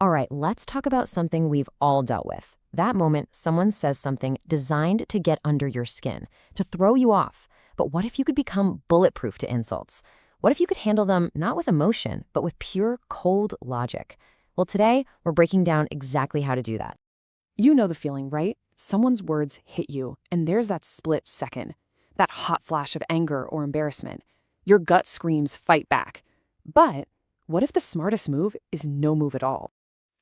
All right, let's talk about something we've all dealt with. That moment someone says something designed to get under your skin, to throw you off. But what if you could become bulletproof to insults? What if you could handle them not with emotion, but with pure, cold logic? Well, today, we're breaking down exactly how to do that. You know the feeling, right? Someone's words hit you, and there's that split second, that hot flash of anger or embarrassment. Your gut screams, fight back. But what if the smartest move is no move at all?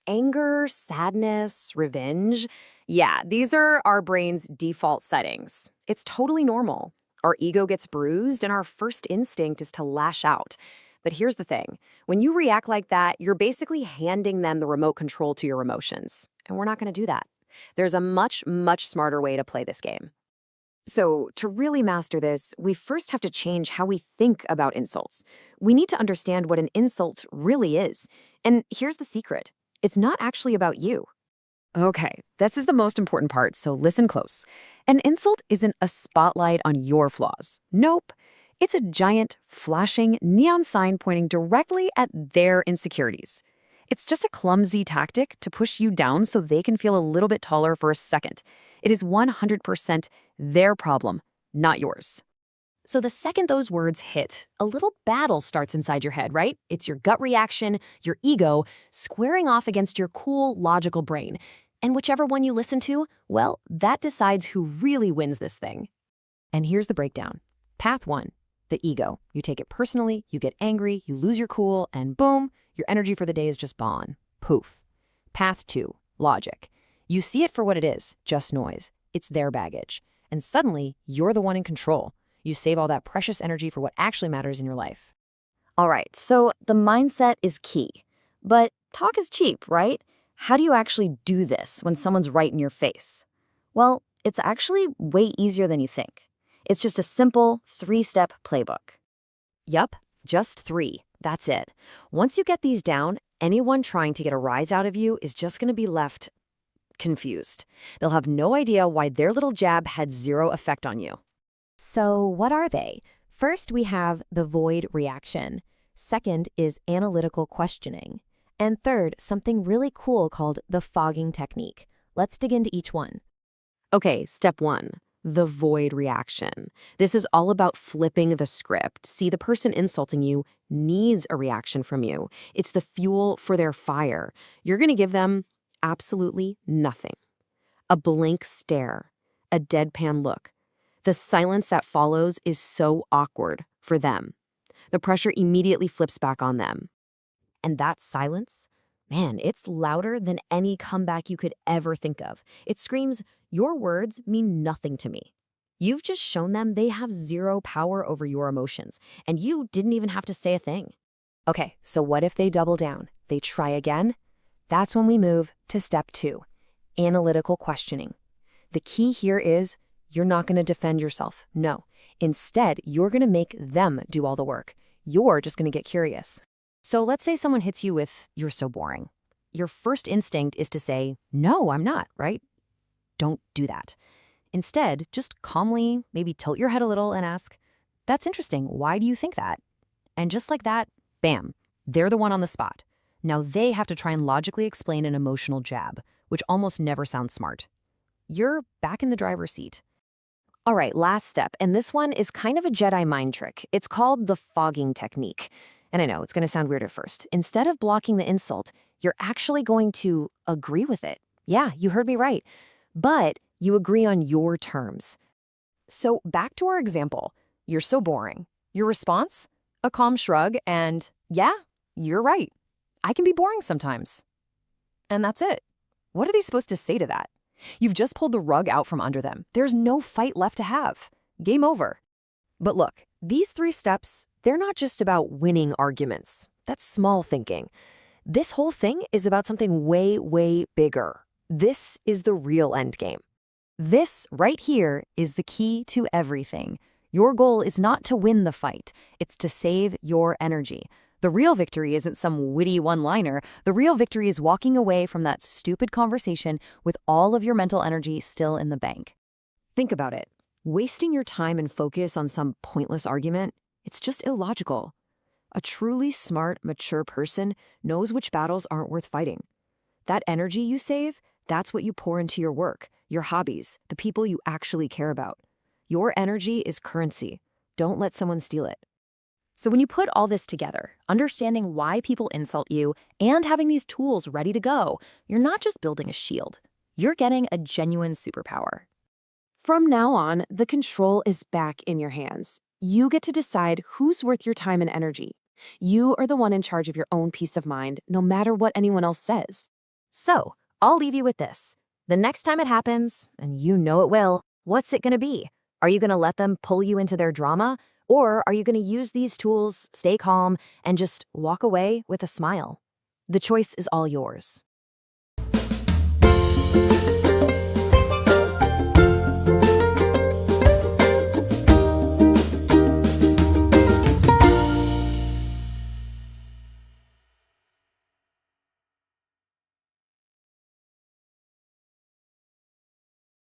Anger, sadness, revenge. Yeah, these are our brain's default settings. It's totally normal. Our ego gets bruised, and our first instinct is to lash out. But here's the thing. When you react like that, you're basically handing them the remote control to your emotions. And we're not going to do that. There's a much, much smarter way to play this game. So, to really master this, we first have to change how we think about insults. We need to understand what an insult really is. And here's the secret. It's not actually about you. Okay, this is the most important part, so listen close. An insult isn't a spotlight on your flaws. Nope. It's a giant, flashing neon sign pointing directly at their insecurities. It's just a clumsy tactic to push you down so they can feel a little bit taller for a second. It is 100% their problem, not yours. So the second those words hit, a little battle starts inside your head, right? It's your gut reaction, your ego, squaring off against your cool, logical brain. And whichever one you listen to, well, that decides who really wins this thing. And here's the breakdown. Path 1, the ego. You take it personally, you get angry, you lose your cool, and boom, your energy for the day is just gone. Poof. Path 2, logic. You see it for what it is, just noise. It's their baggage. And suddenly, you're the one in control. You save all that precious energy for what actually matters in your life. All right, so the mindset is key. But talk is cheap, right? How do you actually do this when someone's right in your face? Well, it's actually way easier than you think. It's just a simple 3-step playbook. Yup, just 3. That's it. Once you get these down, anyone trying to get a rise out of you is just going to be left confused. They'll have no idea why their little jab had 0 effect on you. So what are they? First, we have the void reaction. Second is analytical questioning. And third, something really cool called the fogging technique. Let's dig into each one. Okay, step 1, the void reaction. This is all about flipping the script. See, the person insulting you needs a reaction from you. It's the fuel for their fire. You're going to give them absolutely nothing. A blank stare, a deadpan look. The silence that follows is so awkward for them. The pressure immediately flips back on them. And that silence, man, it's louder than any comeback you could ever think of. It screams, your words mean nothing to me. You've just shown them they have 0 power over your emotions, and you didn't even have to say a thing. Okay, so what if they double down? They try again? That's when we move to step 2, analytical questioning. The key here is you're not going to defend yourself. No. Instead, you're going to make them do all the work. You're just going to get curious. So let's say someone hits you with, you're so boring. Your first instinct is to say, no, I'm not, right? Don't do that. Instead, just calmly, maybe tilt your head a little and ask, that's interesting. Why do you think that? And just like that, bam, they're the one on the spot. Now they have to try and logically explain an emotional jab, which almost never sounds smart. You're back in the driver's seat. All right, last step, and this one is kind of a Jedi mind trick. It's called the fogging technique. And I know, it's going to sound weird at first. Instead of blocking the insult, you're actually going to agree with it. Yeah, you heard me right. But you agree on your terms. So back to our example. You're so boring. Your response? A calm shrug and, yeah, you're right. I can be boring sometimes. And that's it. What are they supposed to say to that? You've just pulled the rug out from under them. There's no fight left to have. Game over. But look, these 3 steps, they're not just about winning arguments. That's small thinking. This whole thing is about something way, way bigger. This is the real end game. This right here is the key to everything. Your goal is not to win the fight. It's to save your energy. The real victory isn't some witty one-liner. The real victory is walking away from that stupid conversation with all of your mental energy still in the bank. Think about it. Wasting your time and focus on some pointless argument, it's just illogical. A truly smart, mature person knows which battles aren't worth fighting. That energy you save, that's what you pour into your work, your hobbies, the people you actually care about. Your energy is currency. Don't let someone steal it. So when you put all this together, understanding why people insult you and having these tools ready to go, you're not just building a shield. You're getting a genuine superpower. From now on, the control is back in your hands. You get to decide who's worth your time and energy. You are the one in charge of your own peace of mind, no matter what anyone else says. So, I'll leave you with this. The next time it happens, and you know it will, what's it going to be? Are you going to let them pull you into their drama? Or are you going to use these tools, stay calm, and just walk away with a smile? The choice is all yours.